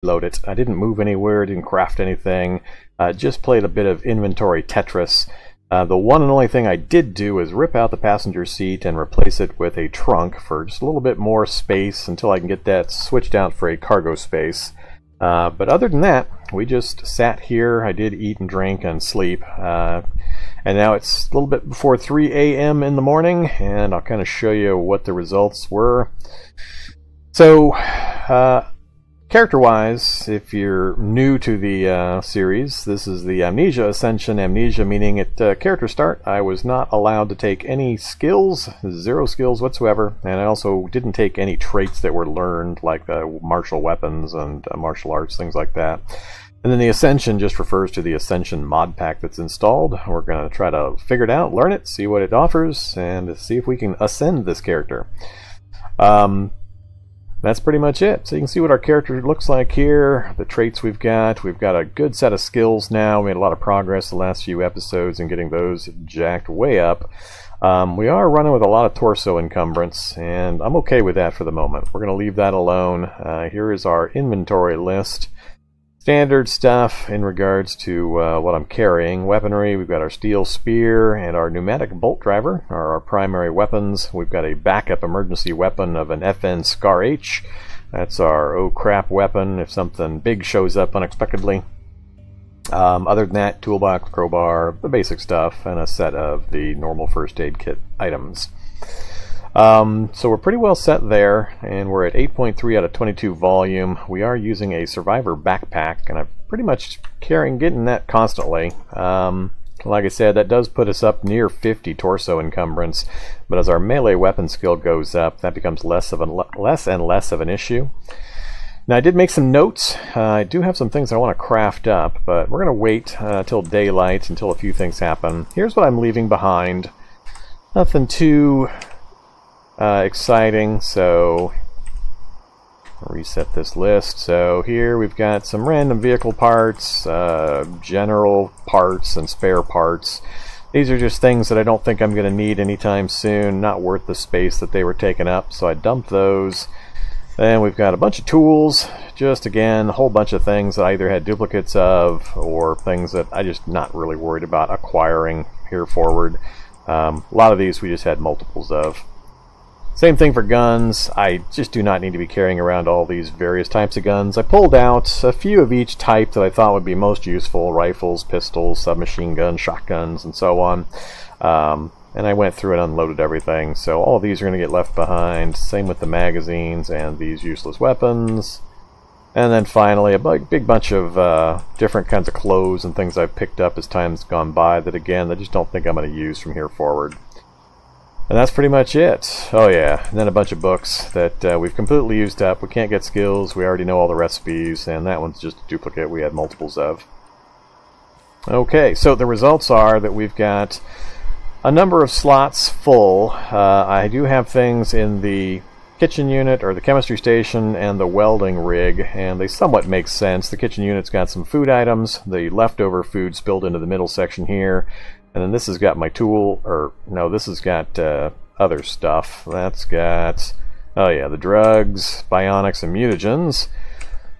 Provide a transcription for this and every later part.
load it. I didn't move anywhere, didn't craft anything, just played a bit of inventory Tetris. The one and only thing I did do is rip out the passenger seat and replace it with a trunk for just a little bit more space until I can get that switched out for a cargo space. But other than that, we just sat here. I did eat and drink and sleep. And now it's a little bit before 3 a.m. in the morning, and I'll kind of show you what the results were. So, character-wise, if you're new to the series, this is the Amnesia Ascension. Amnesia meaning at character start, I was not allowed to take any skills, 0 skills whatsoever, and I also didn't take any traits that were learned, like martial weapons and martial arts, things like that. And then the Ascension just refers to the Ascension mod pack that's installed. We're going to try to figure it out, learn it, see what it offers, and see if we can ascend this character. That's pretty much it. So you can see what our character looks like here, the traits we've got. We've got a good set of skills now. We made a lot of progress the last few episodes in getting those jacked way up. We are running with a lot of torso encumbrance, and I'm okay with that for the moment. We're going to leave that alone. Here is our inventory list. Standard stuff in regards to what I'm carrying. Weaponry, we've got our steel spear and our pneumatic bolt driver are our primary weapons. We've got a backup emergency weapon of an FN Scar H. That's our oh crap weapon if something big shows up unexpectedly. Other than that, toolbox, crowbar, the basic stuff, and a set of the normal first aid kit items. So we're pretty well set there, and we're at 8.3 out of 22 volume. We are using a survivor backpack, and I'm pretty much getting that constantly. Like I said, that does put us up near 50 torso encumbrance, but as our melee weapon skill goes up, that becomes less and less of an issue. Now I did make some notes. I do have some things I want to craft up, but we're going to wait till daylight, until a few things happen. Here's what I'm leaving behind. Nothing too exciting, so reset this list. So here we've got some random vehicle parts, general parts and spare parts. These are just things that I don't think I'm going to need anytime soon, not worth the space that they were taking up, so I dumped those. Then we've got a bunch of tools, just again a whole bunch of things that I either had duplicates of or things that I just not really worried about acquiring here forward. A lot of these we just had multiples of. Same thing for guns. I just do not need to be carrying around all these various types of guns. I pulled out a few of each type that I thought would be most useful: rifles, pistols, submachine guns, shotguns, and so on. And I went through and unloaded everything. So all of these are going to get left behind. Same with the magazines and these useless weapons. And then finally a big bunch of different kinds of clothes and things I've picked up as time's gone by that, again, I just don't think I'm going to use from here forward. And that's pretty much it. Oh yeah, and then a bunch of books that we've completely used up. We can't get skills, we already know all the recipes, and that one's just a duplicate we had multiples of. Okay, so the results are that we've got a number of slots full. I do have things in the kitchen unit, or the chemistry station, and the welding rig, and they somewhat make sense. The kitchen unit's got some food items, the leftover food spilled into the middle section here. And then this has got my tool, or no, this has got other stuff. That's got, oh yeah, the drugs, bionics, and mutagens.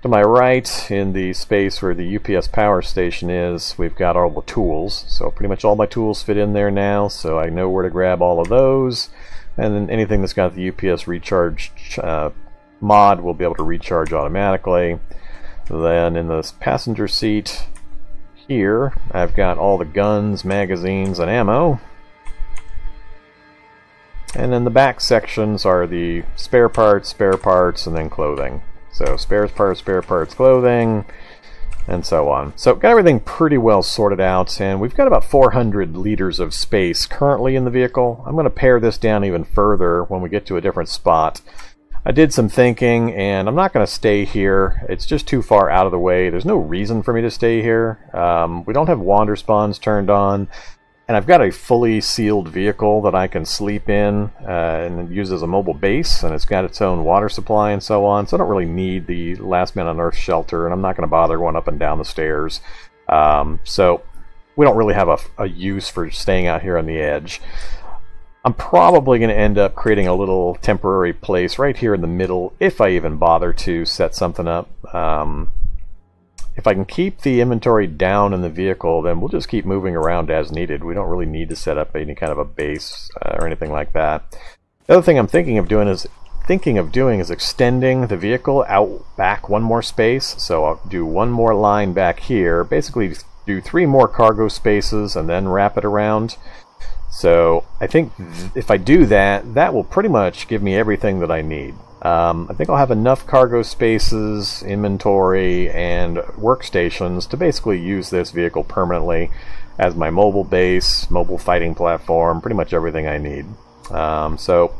To my right, in the space where the UPS power station is, we've got all the tools. So pretty much all my tools fit in there now, so I know where to grab all of those. And then anything that's got the UPS recharge mod will be able to recharge automatically. Then in this passenger seat, here, I've got all the guns, magazines, and ammo. And then the back sections are the spare parts, and then clothing. So spare parts, clothing, and so on. So got everything pretty well sorted out, and we've got about 400 liters of space currently in the vehicle. I'm going to pare this down even further when we get to a different spot. I did some thinking, and I'm not going to stay here. It's just too far out of the way. There's no reason for me to stay here. We don't have wander spawns turned on, and I've got a fully sealed vehicle that I can sleep in and use as a mobile base, and it's got its own water supply and so on, so I don't really need the last man on earth shelter, and I'm not going to bother going up and down the stairs. So we don't really have a use for staying out here on the edge. I'm probably going to end up creating a little temporary place right here in the middle, if I even bother to set something up. If I can keep the inventory down in the vehicle, then we'll just keep moving around as needed. We don't really need to set up any kind of a base or anything like that. The other thing I'm thinking of doing is extending the vehicle out back one more space. So I'll do one more line back here, basically do 3 more cargo spaces and then wrap it around. So I think if I do that, that will pretty much give me everything that I need. I think I'll have enough cargo spaces, inventory, and workstations to basically use this vehicle permanently as my mobile base, mobile fighting platform, pretty much everything I need. So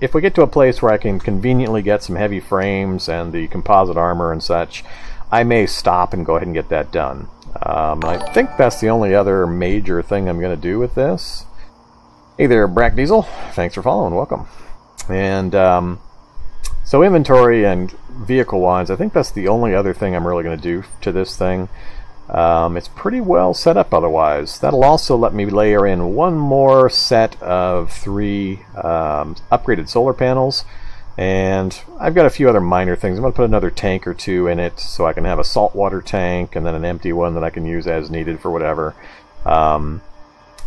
if we get to a place where I can conveniently get some heavy frames and the composite armor and such, I may stop and go ahead and get that done. I think that's the only other major thing I'm going to do with this. Hey there, Brack Diesel. Thanks for following. Welcome. And so inventory and vehicle-wise, I think that's the only other thing I'm really going to do to this thing. It's pretty well set up otherwise. That'll also let me layer in one more set of 3 upgraded solar panels. And I've got a few other minor things. I'm going to put another tank or 2 in it so I can have a saltwater tank and then an empty one that I can use as needed for whatever.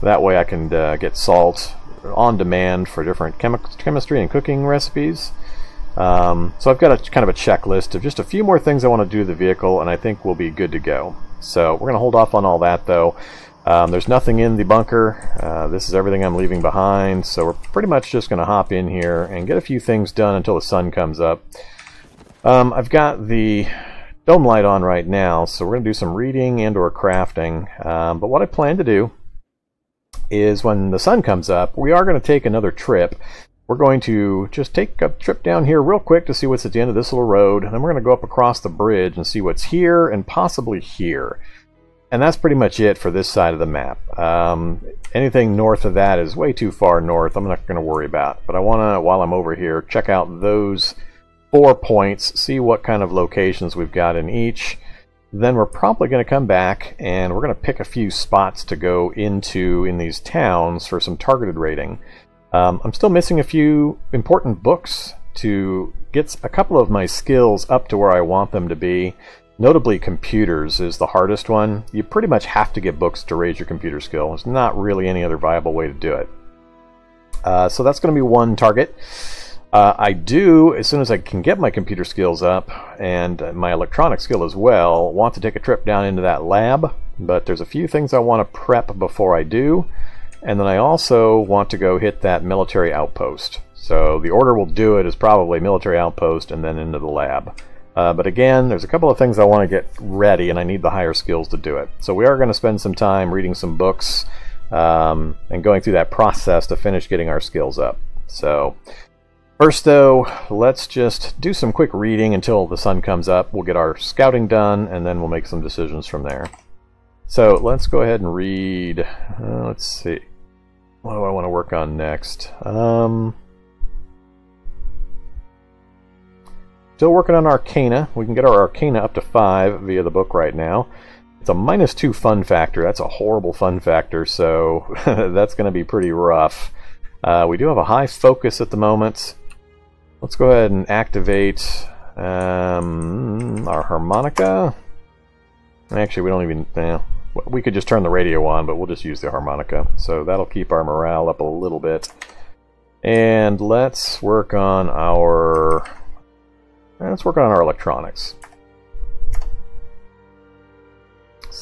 That way I can get salt on demand for different chemistry and cooking recipes. So I've got a kind of a checklist of just a few more things I want to do to the vehicle, and I think we'll be good to go. So we're going to hold off on all that, though. There's nothing in the bunker. This is everything I'm leaving behind, so we're pretty much just going to hop in here and get a few things done until the sun comes up. I've got the dome light on right now, so we're going to do some reading and or crafting. But what I plan to do is when the sun comes up, we are going to take another trip. We're going to just take a trip down here real quick to see what's at the end of this little road, and then we're going to go up across the bridge and see what's here and possibly here. And that's pretty much it for this side of the map. Anything north of that is way too far north. I'm not going to worry about. But I want to, while I'm over here, check out those 4 points, see what kind of locations we've got in each. Then we're probably going to come back and we're going to pick a few spots to go into in these towns for some targeted raiding. I'm still missing a few important books to get a couple of my skills up to where I want them to be. Notably, computers is the hardest one. You pretty much have to get books to raise your computer skill. There's not really any other viable way to do it. So that's going to be one target. I do, as soon as I can get my computer skills up, and my electronic skill as well, want to take a trip down into that lab. But there's a few things I want to prep before I do. And then I also want to go hit that military outpost. So the order we'll do it is probably military outpost and then into the lab. But again, there's a couple of things I want to get ready, and I need the higher skills to do it. So we are going to spend some time reading some books and going through that process to finish getting our skills up. So first, though, let's just do some quick reading until the sun comes up. We'll get our scouting done, and then we'll make some decisions from there. So let's go ahead and read. Let's see. What do I want to work on next? Still working on Arcana. We can get our Arcana up to 5 via the book right now. It's a -2 fun factor. That's a horrible fun factor, so that's going to be pretty rough. We do have a high focus at the moment. Let's go ahead and activate our harmonica. Actually, we don't even... we could just turn the radio on, but we'll just use the harmonica. So that'll keep our morale up a little bit. And let's work on our... electronics.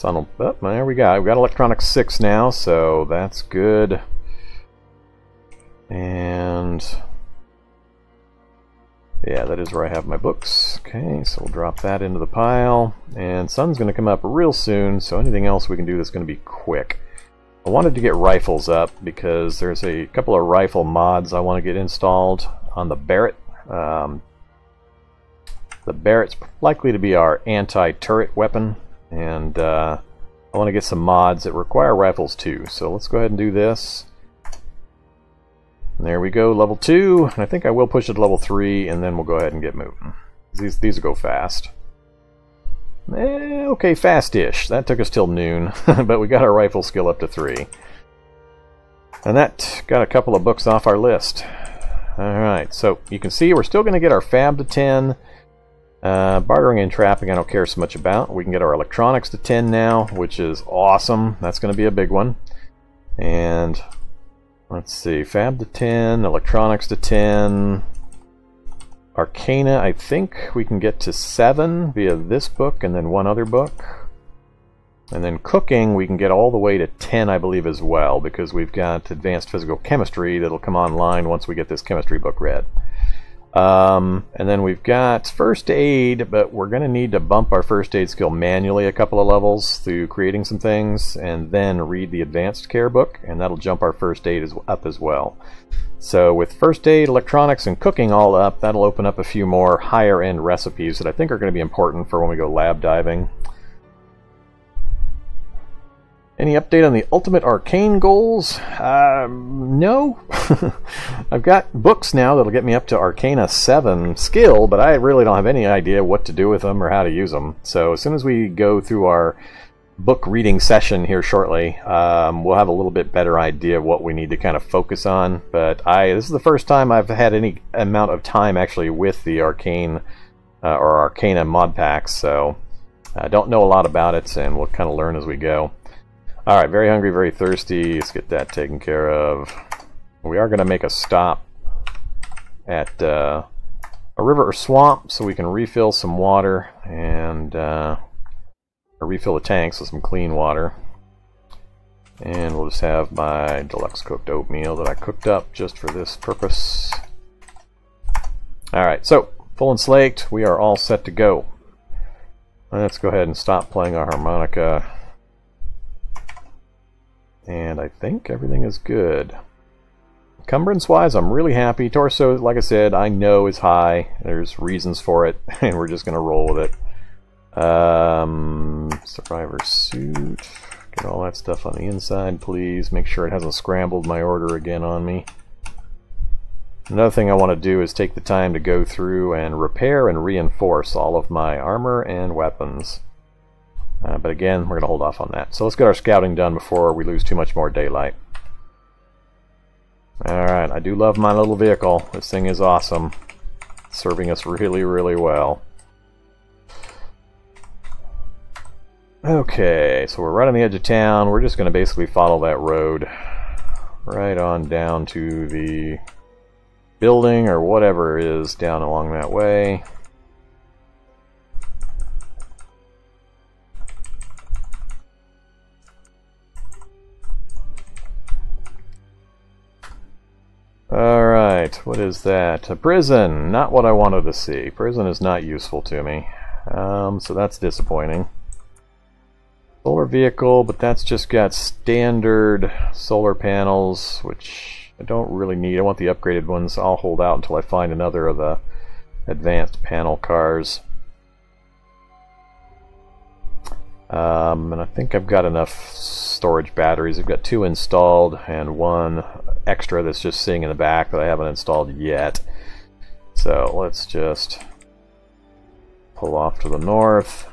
There we go. We've got electronics 6 now, so that's good. And yeah, that is where I have my books. Okay, so we'll drop that into the pile. And sun's going to come up real soon, so anything else we can do that's going to be quick. I wanted to get rifles up because there's a couple of rifle mods I want to get installed on the Barrett. The Barrett's likely to be our anti-turret weapon, and I want to get some mods that require rifles too. So let's go ahead and do this. And there we go, level 2. And I think I will push it to level 3, and then we'll go ahead and get moving. These will go fast. Okay, fast-ish. That took us till noon, but we got our rifle skill up to 3. And that got a couple of books off our list. Alright, so you can see we're still going to get our fab to 10. Bartering and trapping I don't care so much about. We can get our electronics to 10 now, which is awesome. That's going to be a big one. And let's see, fab to 10, electronics to 10. Arcana, I think we can get to 7 via this book and then one other book. And then cooking, we can get all the way to 10, I believe, as well, because we've got advanced physical chemistry that'll come online once we get this chemistry book read. And then we've got first aid, but we're going to need to bump our first aid skill manually a couple of levels through creating some things, and then read the advanced care book, and that'll jump our first aid up as well. So with first aid, electronics, and cooking all up, that'll open up a few more higher end recipes that I think are going to be important for when we go lab diving. Any update on the ultimate arcane goals? No. I've got books now that'll get me up to Arcana 7 skill, but I really don't have any idea what to do with them or how to use them. So as soon as we go through our book reading session here shortly, we'll have a little bit better idea of what we need to kind of focus on. But this is the first time I've had any amount of time actually with the Arcane or Arcana mod packs, so I don't know a lot about it, and we'll kind of learn as we go. Alright, very hungry, very thirsty. Let's get that taken care of. We are going to make a stop at a river or swamp so we can refill some water and refill the tanks with some clean water. And we'll just have my deluxe cooked oatmeal that I cooked up just for this purpose. Alright, so full and slaked, we are all set to go. Let's go ahead and stop playing our harmonica. And I think everything is good. Encumbrance-wise, I'm really happy. Torso, like I said, I know is high. There's reasons for it, and we're just going to roll with it. Survivor suit. Get all that stuff on the inside, please. Make sure it hasn't scrambled my order again on me. Another thing I want to do is take the time to go through and repair and reinforce all of my armor and weapons. But again, we're going to hold off on that. So let's get our scouting done before we lose too much more daylight. Alright, I do love my little vehicle. This thing is awesome. It's serving us really, really well. Okay, so we're right on the edge of town. We're just going to basically follow that road right on down to the building or whatever it is down along that way. Alright, what is that? A prison! Not what I wanted to see. Prison is not useful to me. So that's disappointing. Solar vehicle, but that's just got standard solar panels, which I don't really need. I want the upgraded ones. I'll hold out until I find another of the advanced panel cars. And I think I've got enough storage batteries. I've got 2 installed and 1 extra that's just sitting in the back that I haven't installed yet. So let's just pull off to the north.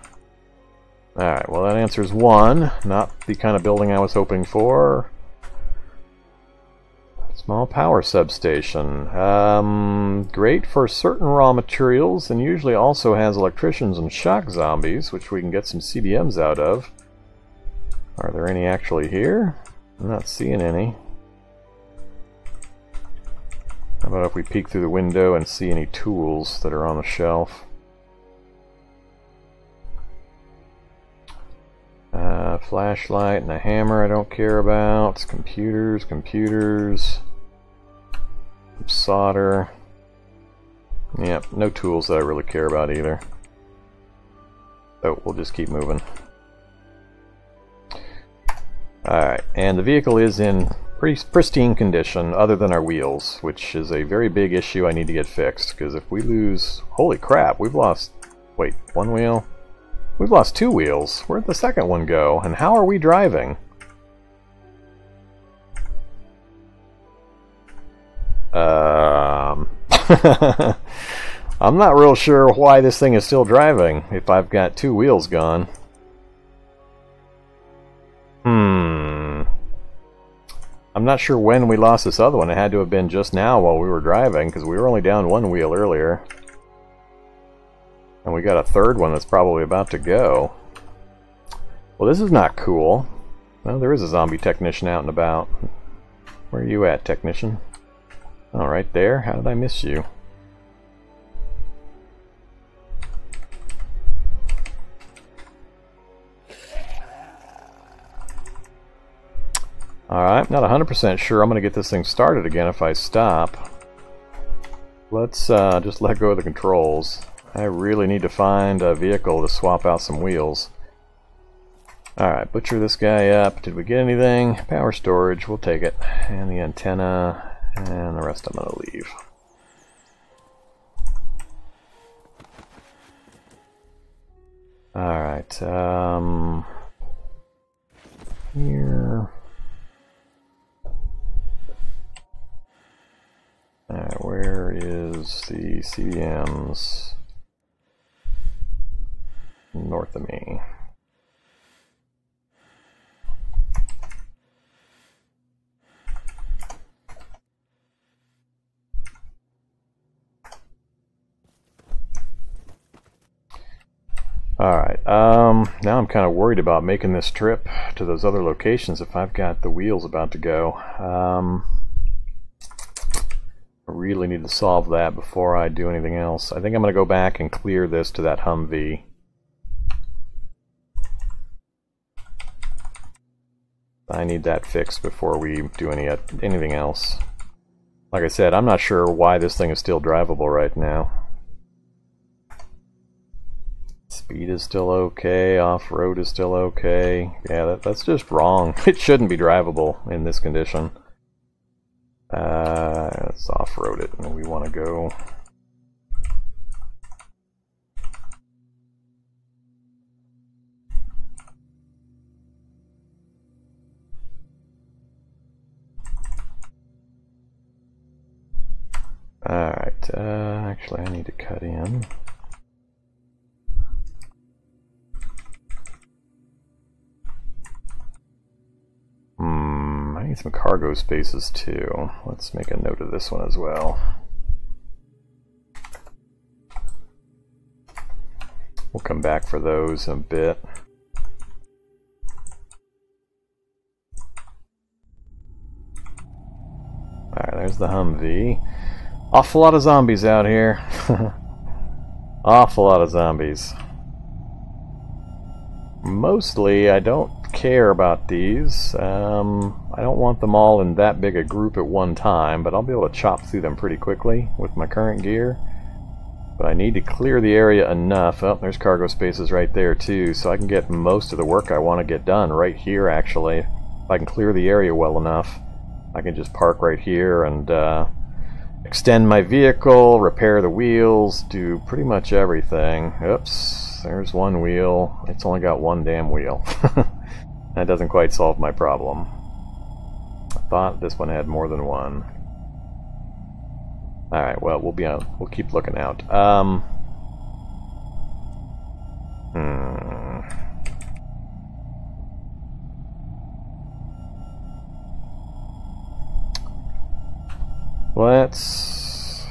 Alright, well that answers 1. Not the kind of building I was hoping for. Small power substation. Great for certain raw materials, and usually also has electricians and shock zombies, which we can get some CBMs out of. Are there any actually here? I'm not seeing any. How about if we peek through the window and see any tools that are on the shelf? Flashlight and a hammer I don't care about. Computers. Solder. Yep, no tools that I really care about either. So we'll just keep moving. Alright, and the vehicle is in pretty pristine condition other than our wheels, which is a very big issue I need to get fixed, because if we lose... Holy crap, we've lost... Wait, 1 wheel? We've lost 2 wheels. Where'd the second one go? And how are we driving? I'm not real sure why this thing is still driving if I've got 2 wheels gone. I'm I'm not sure when we lost this other one. It had to have been just now while we were driving, because we were only down one wheel earlier. And we got a third one that's probably about to go. Well, this is not cool. Well, there is a zombie technician out and about. Where are you at, technician? Oh, right there. How did I miss you? Alright, not 100% sure I'm going to get this thing started again if I stop. Let's just let go of the controls. I really need to find a vehicle to swap out some wheels. Alright, butcher this guy up. Did we get anything? Power storage, we'll take it. And the antenna, and the rest I'm going to leave. Alright, here. Alright, where is the CDMs north of me? Alright, now I'm kind of worried about making this trip to those other locations if I've got the wheels about to go. I really need to solve that before I do anything else. I think I'm going to go back and clear this to that Humvee. I need that fixed before we do anything else. Like I said, I'm not sure why this thing is still drivable right now. Speed is still okay, off-road is still okay. Yeah, that's just wrong. It shouldn't be drivable in this condition. Let's off-road it, and we want to go. Alright, actually I need to cut in. I need some cargo spaces too. Let's make a note of this one as well. We'll come back for those in a bit. Alright, there's the Humvee. Awful lot of zombies out here. Awful lot of zombies. Mostly, I don't care about these. I don't want them all in that big a group at one time, but I'll be able to chop through them pretty quickly with my current gear. But I need to clear the area enough. Oh, there's cargo spaces right there too, so I can get most of the work I want to get done right here actually. If I can clear the area well enough, I can just park right here and extend my vehicle, repair the wheels, do pretty much everything. Oops, there's one wheel. It's only got one damn wheel. That doesn't quite solve my problem. I thought this one had more than one. Alright, well, we'll keep looking out. Let's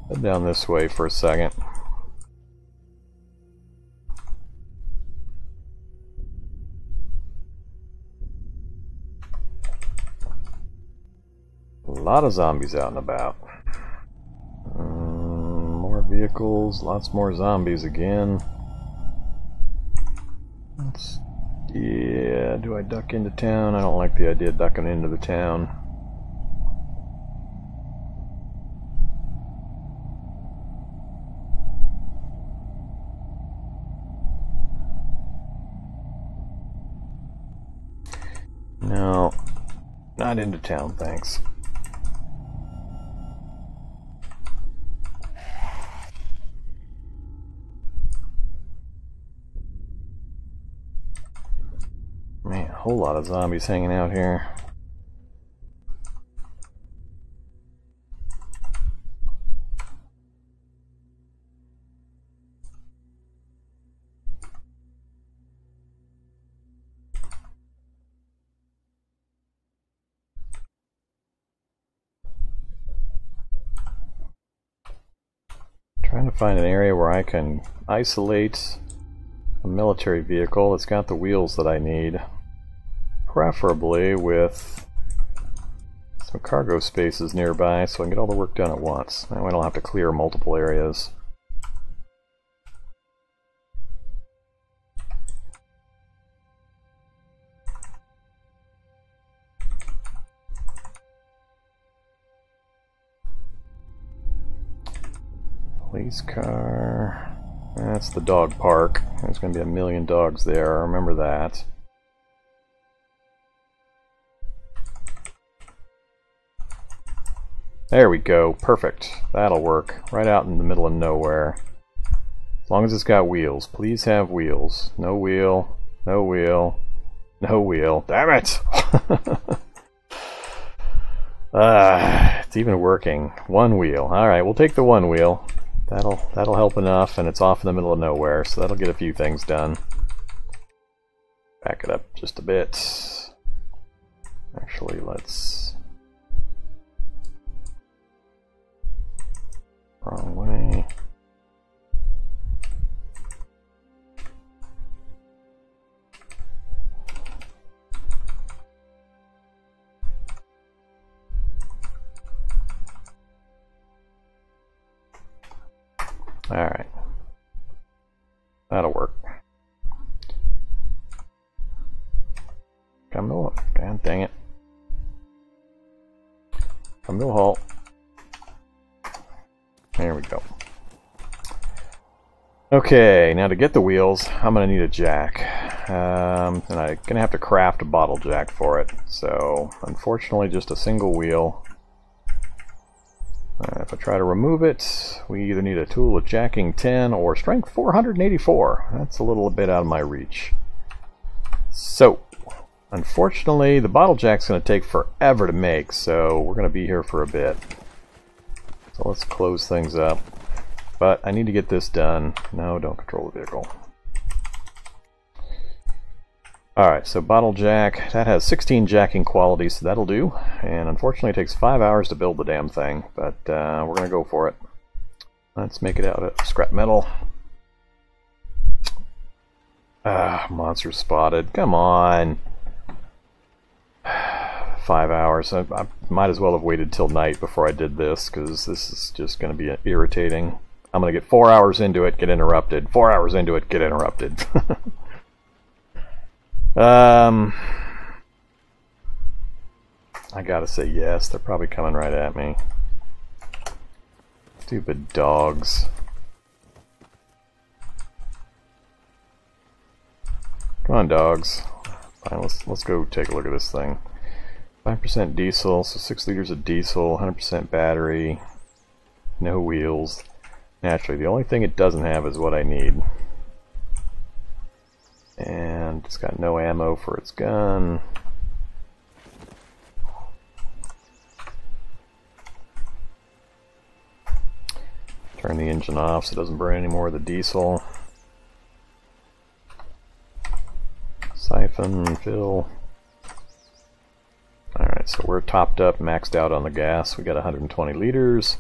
head down this way for a second. A lot of zombies out and about. More vehicles, lots more zombies again. Yeah, do I duck into town? I don't like the idea of ducking into the town. No, not into town, thanks. Man, a whole lot of zombies hanging out here. find an area where I can isolate a military vehicle that's got the wheels that I need. Preferably with some cargo spaces nearby so I can get all the work done at once. That way I don't have to clear multiple areas. Police car. That's the dog park. There's going to be 1 million dogs there. I remember that. There we go. Perfect. That'll work. Right out in the middle of nowhere. As long as it's got wheels. Please have wheels. No wheel. No wheel. No wheel. Damn it! It's even working. 1 wheel. Alright, we'll take the 1 wheel. That'll help enough, and it's off in the middle of nowhere, so that'll get a few things done. Back it up just a bit. Actually, let's... Wrong way. Alright. That'll work. Come to... God dang it. Come to a halt. There we go. Okay, now to get the wheels, I'm going to need a jack. And I'm going to have to craft a bottle jack for it. So, unfortunately, just a single wheel. If I try to remove it, we either need a tool with jacking 10 or strength 484. That's a little bit out of my reach. So, unfortunately, the bottle jack's going to take forever to make, so we're going to be here for a bit. So let's close things up. But I need to get this done. No, don't control the vehicle. Alright, so bottle jack. That has 16 jacking qualities, so that'll do. And unfortunately it takes 5 hours to build the damn thing. But we're going to go for it. Let's make it out of scrap metal. Monster spotted. Come on! 5 hours. I might as well have waited till night before I did this, because this is just going to be irritating. I'm going to get 4 hours into it, get interrupted. 4 hours into it, get interrupted. I gotta say yes, they're probably coming right at me. Stupid dogs. Come on, dogs. Fine, let's go take a look at this thing. 5% diesel, so 6 liters of diesel, 100% battery, no wheels. Naturally, the only thing it doesn't have is what I need. And it's got no ammo for its gun. Turn the engine off so it doesn't burn any more of the diesel. Siphon, fill. Alright, so we're topped up, maxed out on the gas. We got 120 liters.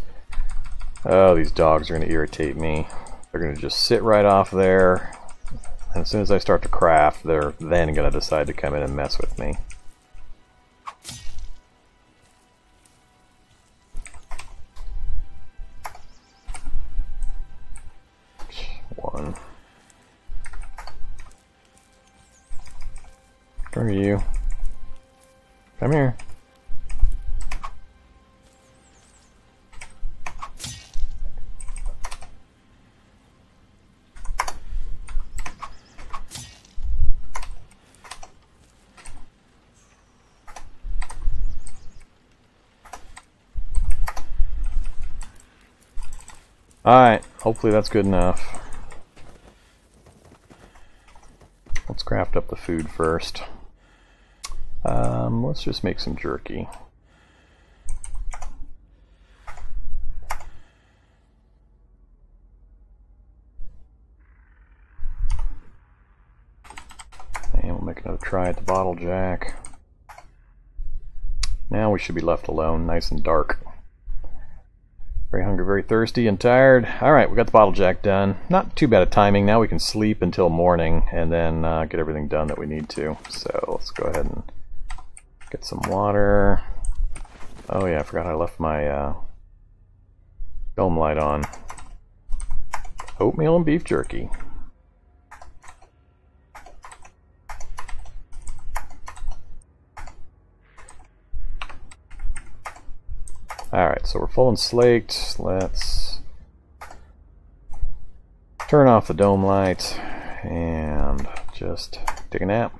Oh, these dogs are going to irritate me. They're going to just sit right off there. And as soon as I start to craft, they're then going to decide to come in and mess with me. One. Where are you? Come here. Alright, hopefully that's good enough. Let's craft up the food first. Let's just make some jerky. And we'll make another try at the bottle jack. Now we should be left alone, nice and dark. Very hungry, very thirsty, and tired. Alright, we got the bottle jack done. Not too bad at timing. Now we can sleep until morning and then get everything done that we need to. So let's go ahead and get some water. Oh yeah, I forgot I left my dome light on. Oatmeal and beef jerky. Alright, so we're full and slaked. Let's turn off the dome light and just take a nap.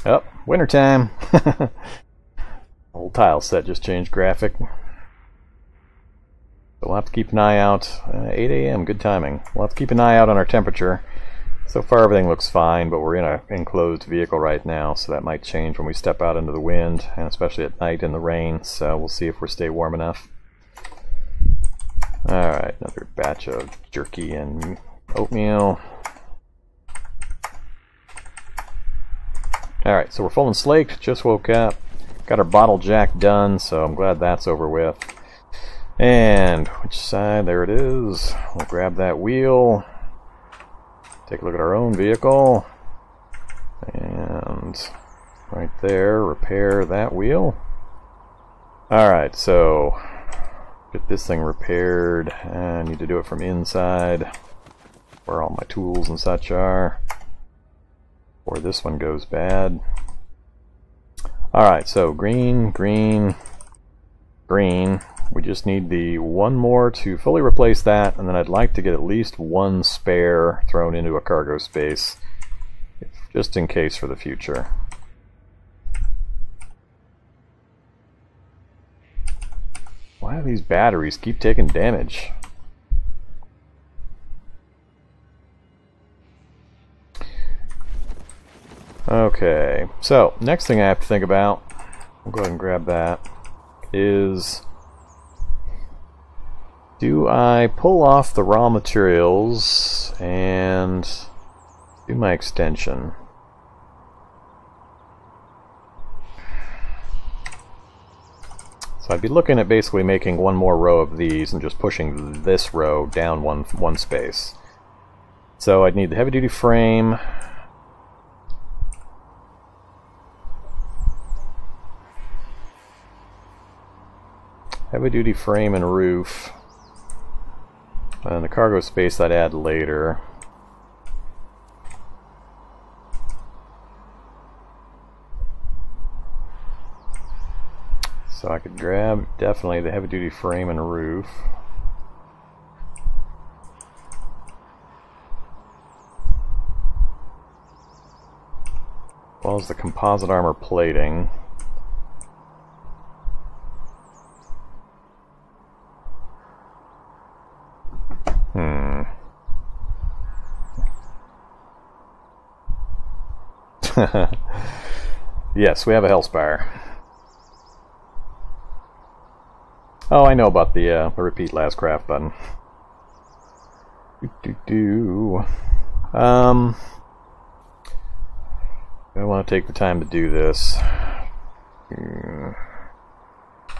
Oh, wintertime! Old tile set just changed graphic. So we'll have to keep an eye out. 8 a.m., good timing. We'll have to keep an eye out on our temperature. So far everything looks fine, but we're in an enclosed vehicle right now, so that might change when we step out into the wind, and especially at night in the rain, so we'll see if we stay warm enough. Alright, another batch of jerky and oatmeal. Alright, so we're full and slaked, just woke up. Got our bottle jack done, so I'm glad that's over with. And which side? There it is. We'll grab that wheel. Take a look at our own vehicle, and right there, repair that wheel. Alright, so get this thing repaired. I need to do it from inside, where all my tools and such are, or this one goes bad. Alright, so green, green, green. We just need the one more to fully replace that, and then I'd like to get at least one spare thrown into a cargo space, just in case for the future. Why do these batteries keep taking damage? Okay, so next thing I have to think about, I'll go ahead and grab that, is do I pull off the raw materials and do my extension? So I'd be looking at basically making one more row of these and just pushing this row down one space. So I'd need the heavy duty frame. Heavy duty frame and roof. And the cargo space I'd add later. So I could grab definitely the heavy duty frame and roof. As well as the composite armor plating. Yes, we have a Hellspire. Oh, I know about the repeat last craft button. I want to take the time to do this.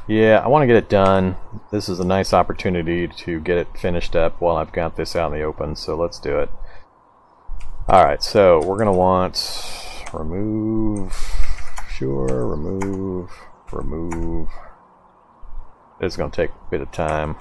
Yeah, I want to get it done. This is a nice opportunity to get it finished up while I've got this out in the open, so let's do it. Alright, so we're going to want remove, sure, remove, remove. It's going to take a bit of time.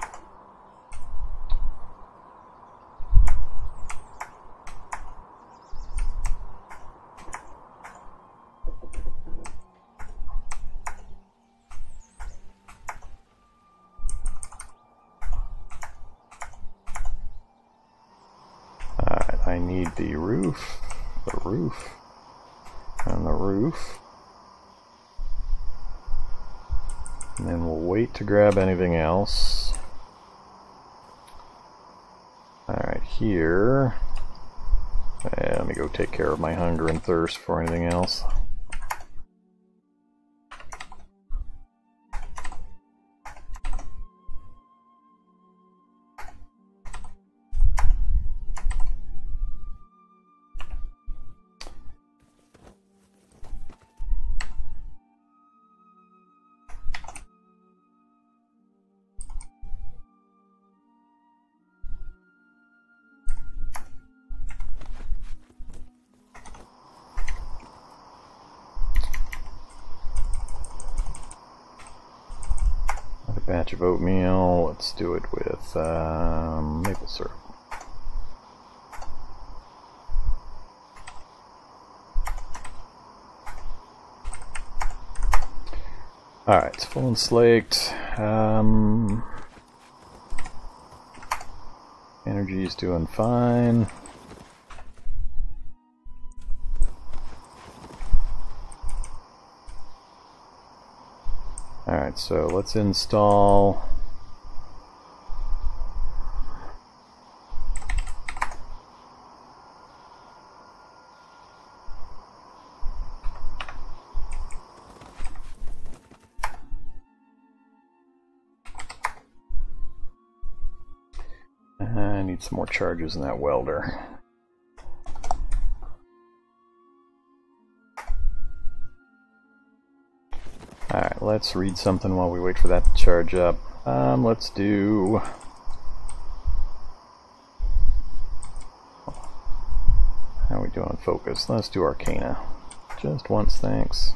Alright, I need the roof, and the roof. And then we'll wait to grab anything else. Alright, here. Let me go take care of my hunger and thirst before anything else. batch of oatmeal. Let's do it with maple syrup. Alright, it's full and slaked. Energy's doing fine. Alright, so let's install I need some more charges in that welder. Alright, let's read something while we wait for that to charge up. Let's do... How are we doing on focus? Let's do Arcana. Just once, thanks.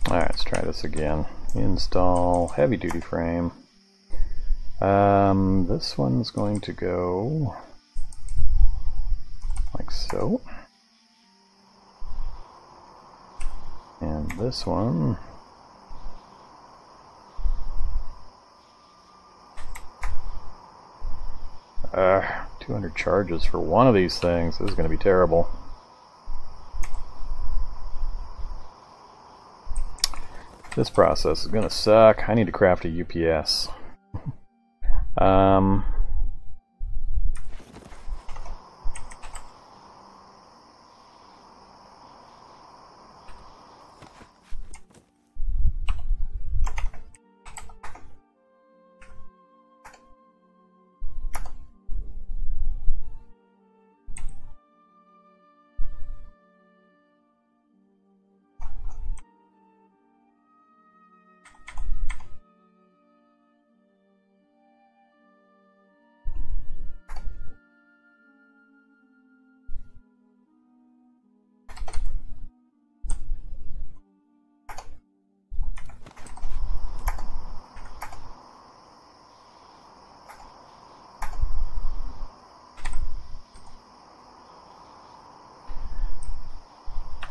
Alright, let's try this again. Install heavy duty frame. This one's going to go like so. And this one uh, 200 charges for one of these things. This is going to be terrible. This process is going to suck. I need to craft a UPS.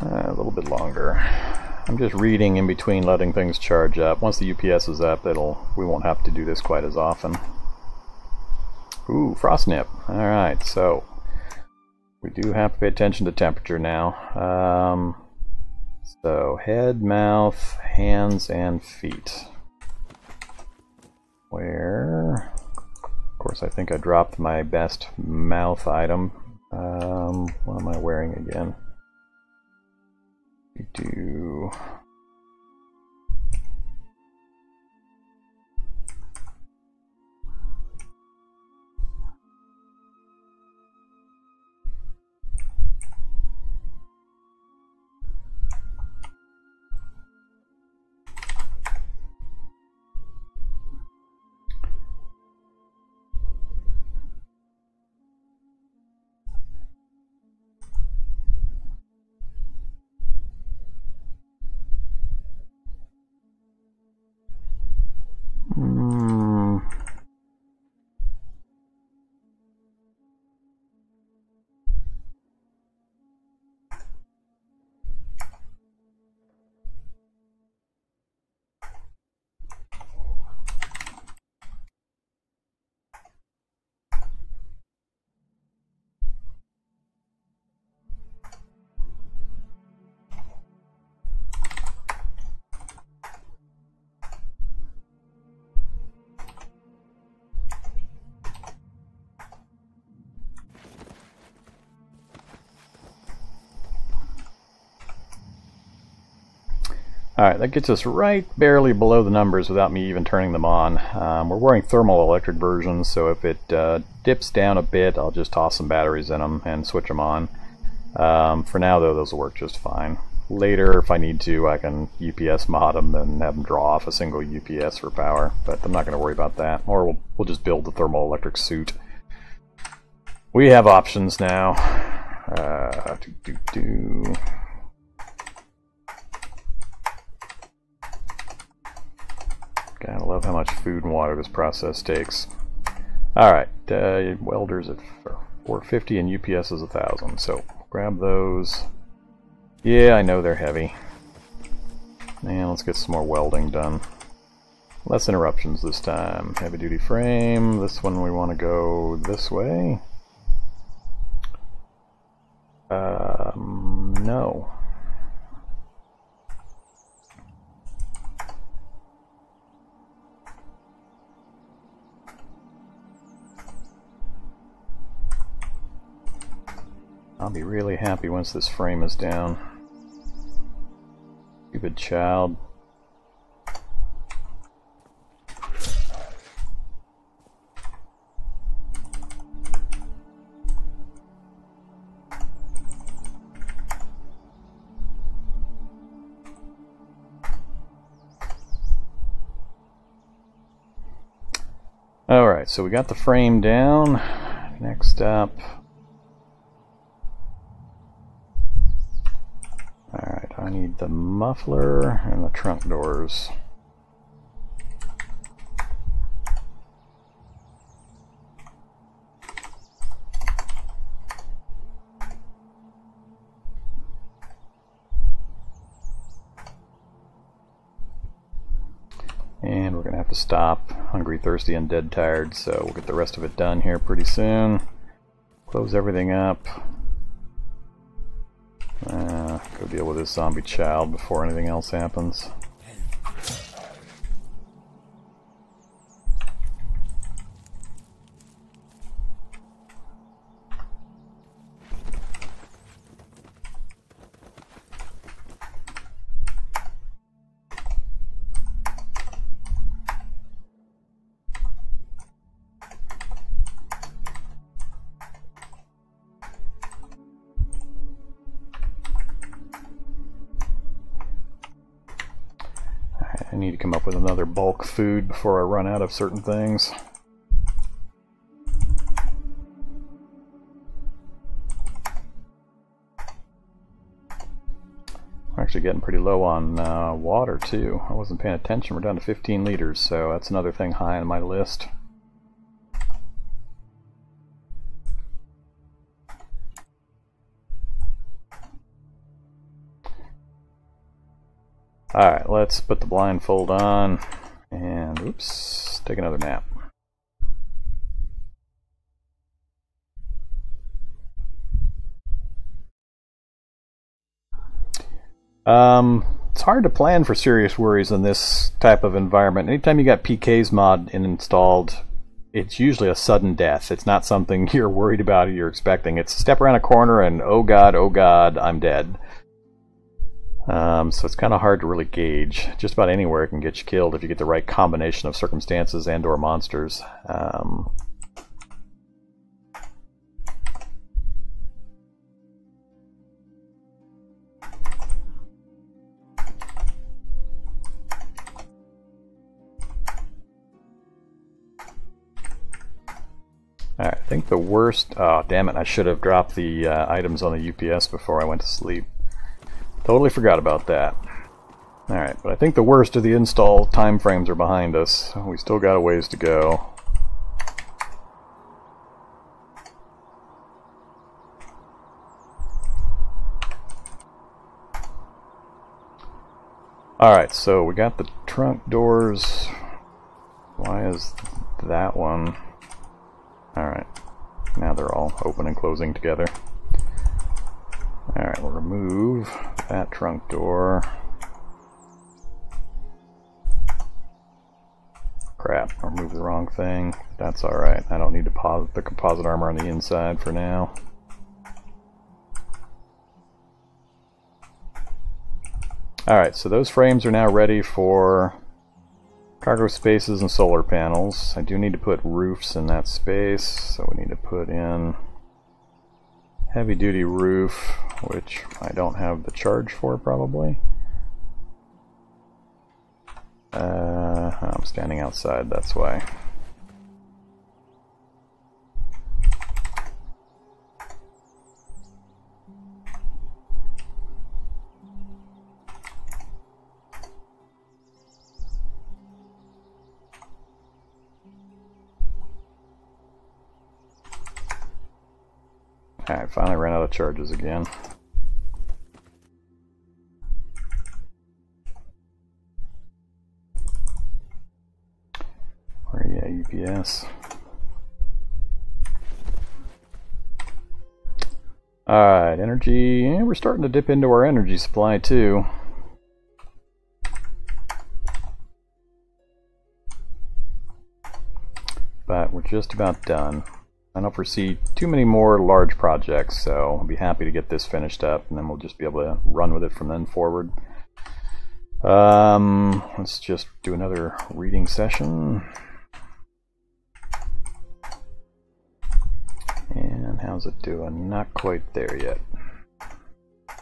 A little bit longer. I'm just reading in between, letting things charge up. Once the UPS is up, we won't have to do this quite as often. Ooh, frost nip. Alright, so we do have to pay attention to temperature now. So head, mouth, hands, and feet. Where, of course, I think I dropped my best mouth item. What am I wearing again? We do Alright, that gets us right barely below the numbers without me even turning them on. We're wearing thermal electric versions, so if it dips down a bit, I'll just toss some batteries in them and switch them on. For now, though, those will work just fine. later, if I need to, I can UPS mod them and have them draw off a single UPS for power, but I'm not going to worry about that. Or we'll just build the thermoelectric suit. We have options now. God, I love how much food and water this process takes. Alright, welders at 450 and UPS is 1,000, so grab those. Yeah, I know they're heavy. And let's get some more welding done. Less interruptions this time. Heavy duty frame. This one we want to go this way. No. I'll be really happy once this frame is down. Stupid child. Alright, so we got the frame down. Next up. Alright, I need the muffler and the trunk doors. And we're going to have to stop. Hungry, thirsty, and dead tired, so we'll get the rest of it done here pretty soon. Close everything up. Go deal with this zombie child before anything else happens. I need to come up with another bulk food before I run out of certain things. We're actually getting pretty low on water too. I wasn't paying attention. We're down to 15 liters, so that's another thing high on my list. Alright, let's put the blindfold on and, oops, take another nap. It's hard to plan for serious worries in this type of environment. Anytime you got PK's mod installed, it's usually a sudden death. It's not something you're worried about or you're expecting. It's step around a corner and oh god, I'm dead. So it's kind of hard to really gauge. Just about anywhere can get you killed if you get the right combination of circumstances and or monsters. Alright, I think the worst... Oh, damn it, I should have dropped the items on the UPS before I went to sleep. Totally forgot about that. Alright, but I think the worst of the install time frames are behind us. We still got a ways to go. Alright, so we got the trunk doors. Why is that one? Alright, now they're all open and closing together. Alright, we'll remove that trunk door. Crap, I removed the wrong thing. That's alright. I don't need the composite armor on the inside for now. Alright, so those frames are now ready for cargo spaces and solar panels. I do need to put roofs in that space, so we need to put in heavy duty roof. which I don't have the charge for probably. I'm standing outside, that's why. Alright, finally ran out of charges again. Where are you at, UPS? Alright, energy. Yeah, we're starting to dip into our energy supply too. But we're just about done. I don't foresee too many more large projects, so I'll be happy to get this finished up, and then we'll just be able to run with it from then forward. Let's just do another reading session. And how's it doing? Not quite there yet. I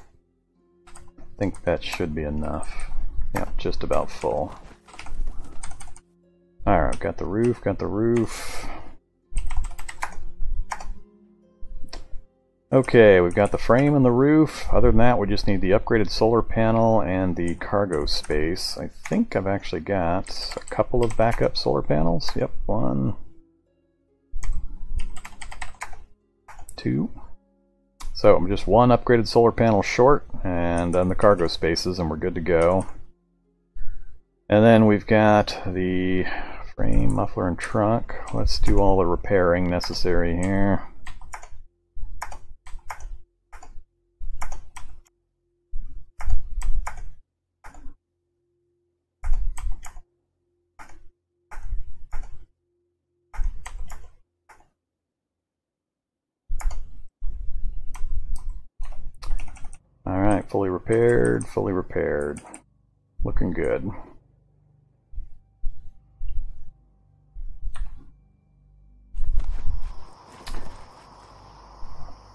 think that should be enough. Yeah, just about full. Alright, got the roof, got the roof. Okay, we've got the frame and the roof. Other than that, we just need the upgraded solar panel and the cargo space. I think I've actually got a couple of backup solar panels. Yep, 1, 2. So I'm just 1 upgraded solar panel short, and then the cargo spaces, and we're good to go. And then we've got the frame, muffler, and trunk. Let's do all the repairing necessary here. Alright, fully repaired, fully repaired. Looking good.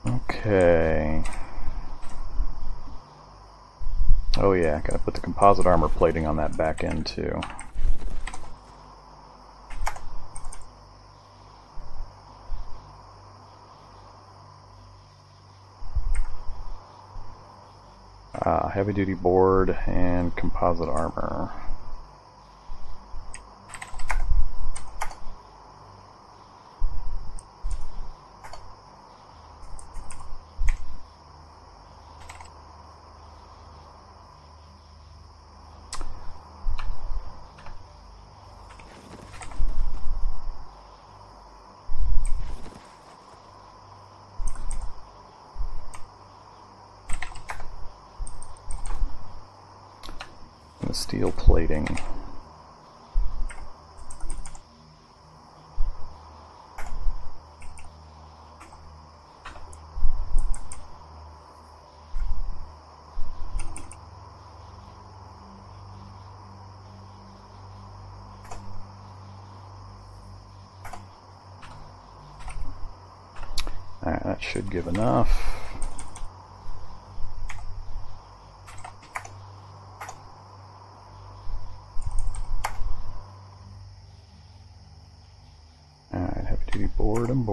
Okay. Oh yeah, gotta put the composite armor plating on that back end too. Heavy duty board and composite armor. Steel plating. Alright, that should give enough. Board and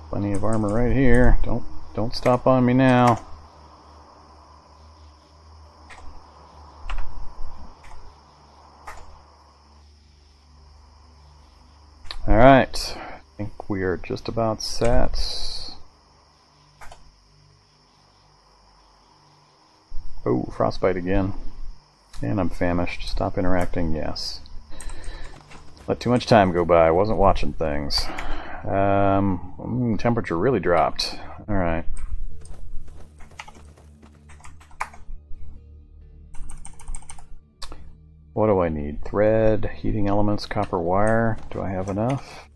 plenty of armor right here. Don't stop on me now. Alright, I think we are just about set. Oh, frostbite again. And I'm famished. Stop interacting, yes. Let too much time go by, I wasn't watching things. Temperature really dropped. Alright. What do I need? Thread, heating elements, copper wire. Do I have enough?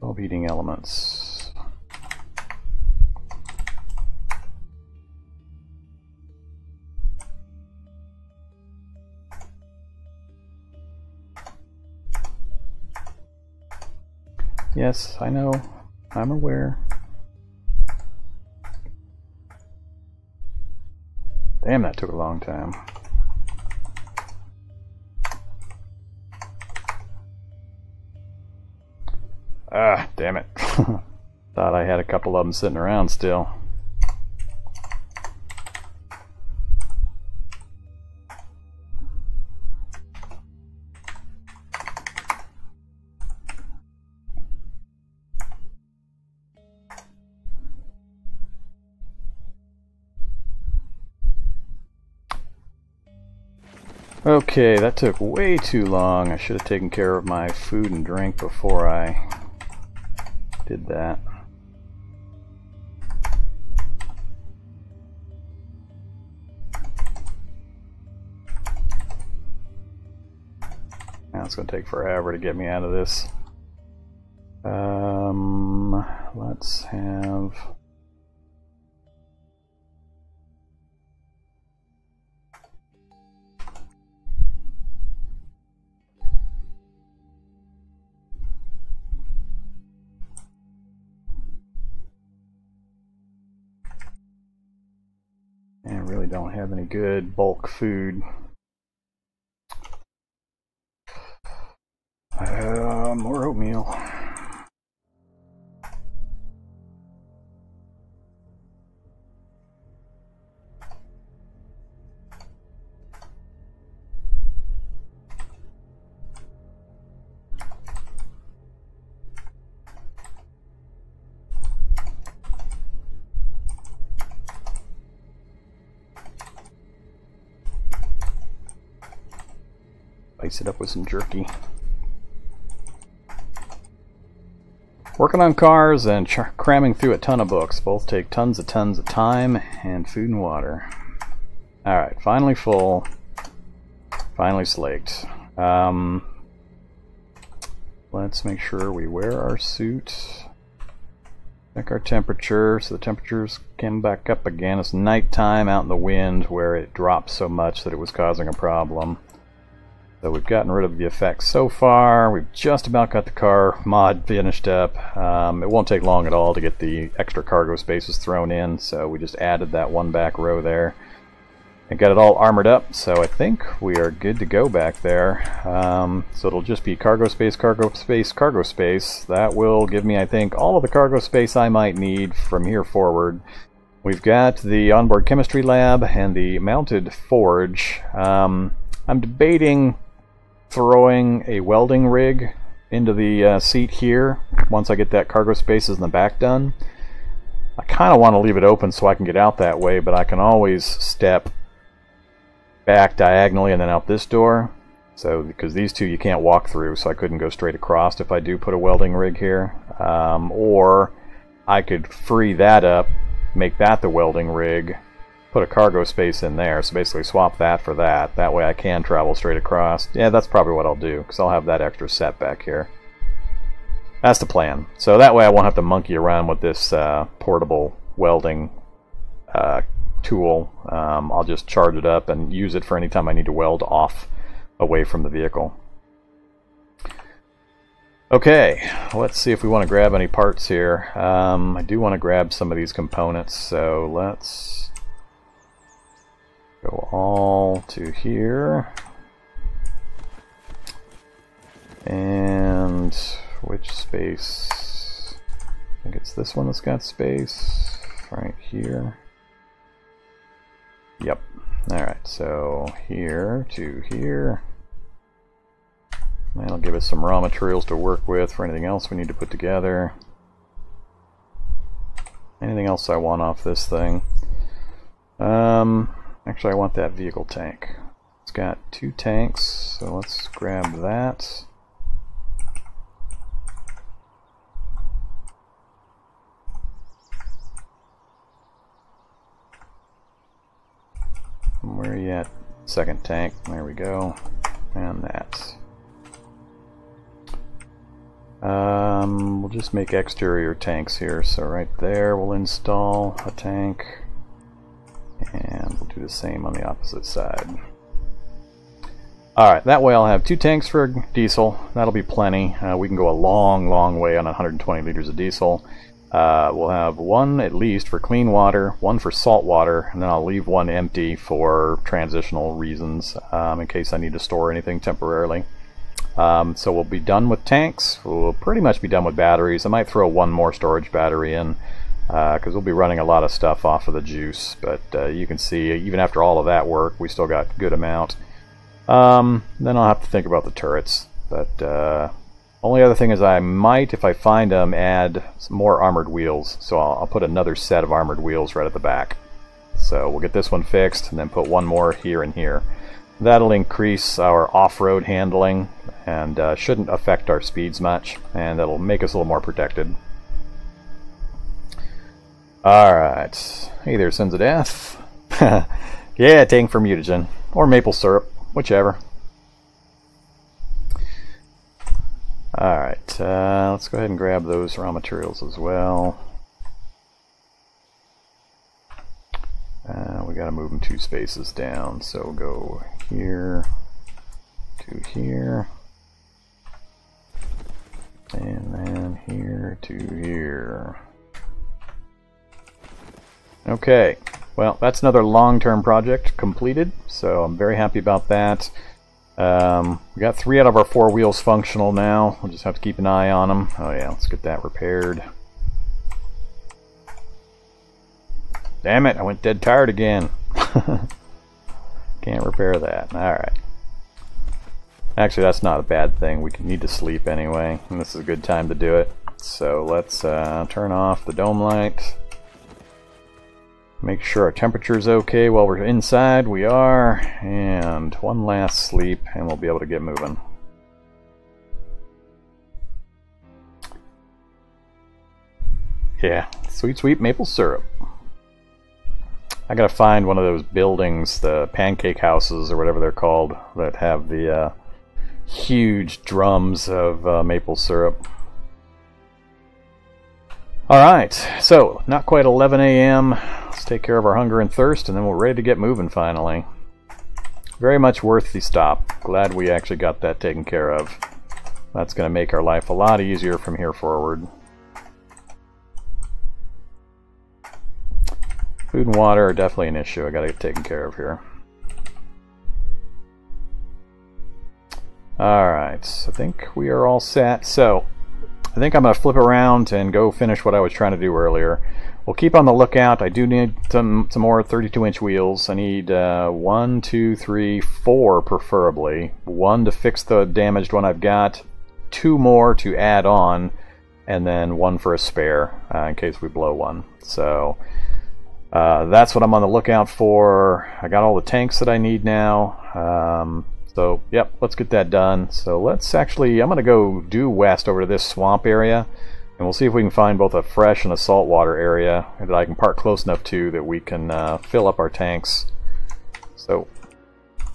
12 heating elements. Yes, I know. I'm aware. Damn, that took a long time. Ah, damn it. Thought I had a couple of them sitting around still. Okay, that took way too long. I should have taken care of my food and drink before I did that. Now it's going to take forever to get me out of this. Let's have... I really don't have any good bulk food. More oatmeal. Spice it up with some jerky. Working on cars and cramming through a ton of books. Both take tons of time and food and water. Alright, finally full. Finally slaked. Let's make sure we wear our suit. Check our temperature, so the temperatures came back up again. It's nighttime out in the wind where it dropped so much that it was causing a problem. So we've gotten rid of the effects so far. We've just about got the car mod finished up. It won't take long at all to get the extra cargo spaces thrown in, so we just added that one back row there. And got it all armored up, so I think we are good to go back there. So it'll just be cargo space, cargo space, cargo space. That will give me, I think, all of the cargo space I might need from here forward. We've got the onboard chemistry lab and the mounted forge. I'm debating throwing a welding rig into the seat here once I get that cargo spaces in the back done. I kind of want to leave it open so I can get out that way, but I can always step back diagonally and then out this door. So because these two you can't walk through, so I couldn't go straight across if I do put a welding rig here. Or I could free that up, make that the welding rig, put a cargo space in there, so basically swap that for that. That way I can travel straight across. Yeah, that's probably what I'll do, because I'll have that extra set back here. That's the plan. So that way I won't have to monkey around with this portable welding tool. I'll just charge it up and use it for any time I need to weld off away from the vehicle. Okay, let's see if we want to grab any parts here. I do want to grab some of these components, so let's go all to here. And which space? I think it's this one that's got space right here. Yep. Alright, so here to here. That'll give us some raw materials to work with for anything else we need to put together. Anything else I want off this thing? Actually, I want that vehicle tank. It's got 2 tanks, so let's grab that. Where are you at? Second tank. There we go. And that. We'll just make exterior tanks here. So right there we'll install a tank. And we'll do the same on the opposite side. Alright, that way I'll have 2 tanks for diesel. That'll be plenty. We can go a long way on 120 liters of diesel. We'll have 1 at least for clean water, 1 for salt water, and then I'll leave 1 empty for transitional reasons in case I need to store anything temporarily. So we'll be done with tanks. We'll pretty much be done with batteries. I might throw 1 more storage battery in because we'll be running a lot of stuff off of the juice. But you can see even after all of that work, we still got a good amount. Then I'll have to think about the turrets. But only other thing is I might, if I find them, add some more armored wheels. So I'll put another set of armored wheels right at the back. So we'll get this one fixed and then put 1 more here and here. That'll increase our off-road handling and shouldn't affect our speeds much, and that'll make us a little more protected. Alright. Hey there, Sons of Death. Yeah, tank for mutagen. Or maple syrup. Whichever. Alright, let's go ahead and grab those raw materials as well. We gotta move them 2 spaces down, so we'll go here to here, and then here to here. Okay, well, that's another long-term project completed, so I'm very happy about that. We got 3 out of our 4 wheels functional now. We'll just have to keep an eye on them. Oh yeah, let's get that repaired. Damn it, I went dead tired again. Can't repair that. Alright. Actually, that's not a bad thing. We need to sleep anyway, and this is a good time to do it. So let's turn off the dome light. Make sure our temperature is okay while we're inside. We are. And 1 last sleep, and we'll be able to get moving. Yeah, sweet, sweet maple syrup. I gotta find one of those buildings, the pancake houses or whatever they're called, that have the huge drums of maple syrup. Alright, so not quite 11 a.m. Let's take care of our hunger and thirst, and then we're ready to get moving finally. Very much worth the stop. Glad we actually got that taken care of. That's going to make our life a lot easier from here forward. Food and water are definitely an issue I got to get taken care of here. Alright, I think we are all set. So, I think I'm going to flip around and go finish what I was trying to do earlier. We'll keep on the lookout. I do need some more 32-inch wheels. I need 1, 2, 3, 4 preferably. 1 to fix the damaged one I've got, 2 more to add on, and then 1 for a spare in case we blow one. So that's what I'm on the lookout for. I got all the tanks that I need now. So, yep, let's get that done. So let's actually, I'm going to go due west over to this swamp area, and we'll see if we can find both a fresh and a saltwater area that I can park close enough to that we can fill up our tanks. So,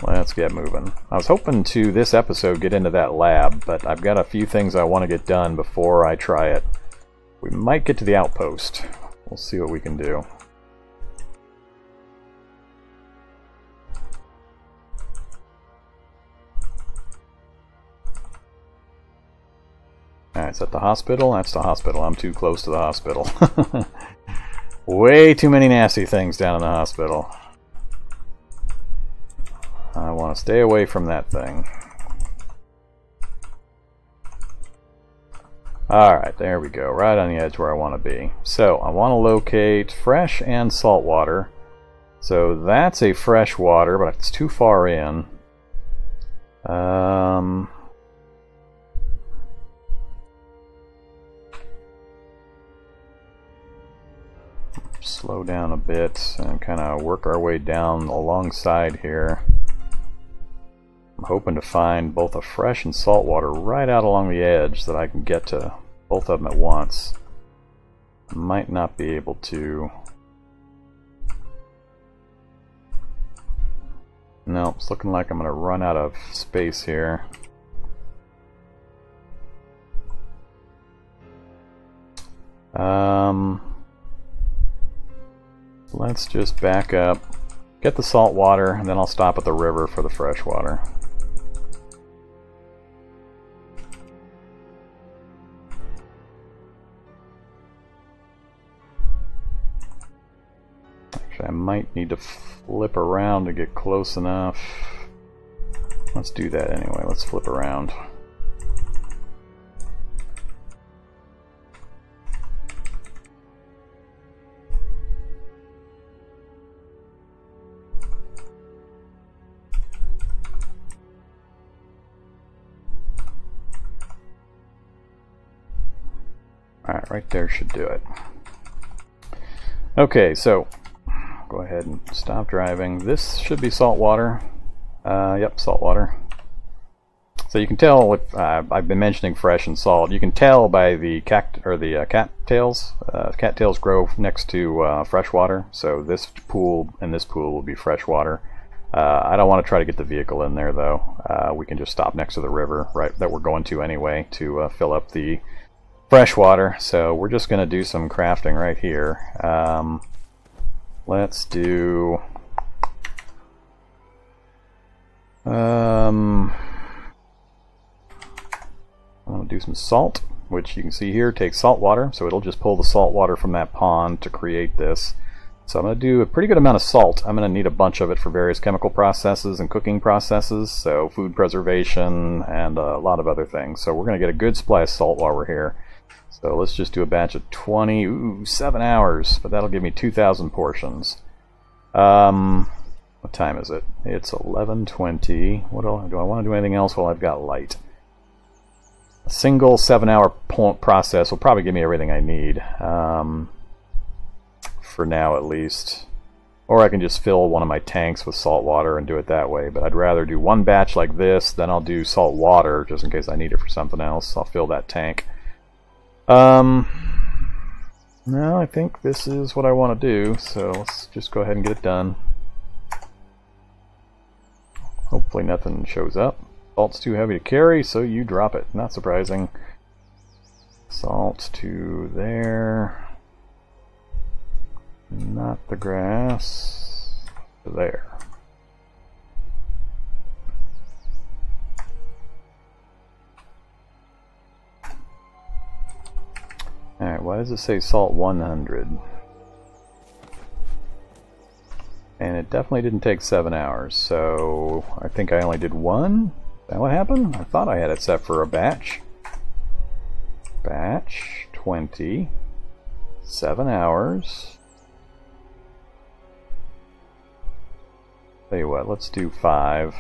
let's get moving. I was hoping to, this episode, get into that lab, but I've got a few things I want to get done before I try it. We might get to the outpost. We'll see what we can do. Alright, is that the hospital? That's the hospital. I'm too close to the hospital. Way too many nasty things down in the hospital. I want to stay away from that thing. Alright, there we go. Right on the edge where I want to be. So, I want to locate fresh and salt water. So, that's a fresh water, but it's too far in. Slow down a bit and kind of work our way down alongside here. I'm hoping to find both a fresh and salt water right out along the edge so that I can get to both of them at once. Might not be able to. No, it's looking like I'm going to run out of space here. Let's just back up, get the salt water, and then I'll stop at the river for the fresh water. Actually, I might need to flip around to get close enough. Let's do that anyway. Let's flip around. Alright, right there should do it. Okay, so go ahead and stop driving. This should be salt water. Yep, salt water. So you can tell with I've been mentioning fresh and salt. You can tell by the cattails. Cattails grow next to fresh water. So this pool and this pool will be fresh water. I don't want to try to get the vehicle in there though. We can just stop next to the river, right, that we're going to anyway, to fill up the fresh water. So we're just going to do some crafting right here. Let's do I'm going to do some salt, which you can see here takes salt water, so it'll just pull the salt water from that pond to create this. So I'm going to do a pretty good amount of salt. I'm going to need a bunch of it for various chemical processes and cooking processes, so food preservation and a lot of other things. So we're going to get a good supply of salt while we're here. So let's just do a batch of 20, 7 hours, but that'll give me 2,000 portions. What time is it? It's 11:20. What do I want to do anything else while I've got light? A single 7-hour process will probably give me everything I need, for now at least. Or I can just fill one of my tanks with salt water and do it that way, but I'd rather do one batch like this, then I'll do salt water just in case I need it for something else. I'll fill that tank. No, I think this is what I want to do, so let's just go ahead and get it done. Hopefully nothing shows up. Salt's too heavy to carry, so you drop it. Not surprising. Salt to there. Not the grass. To there. Alright, why does it say salt 100? And it definitely didn't take 7 hours, so I think I only did one? Is that what happened? I thought I had it set for a batch. Batch 20. 7 hours. Tell you what, let's do 5.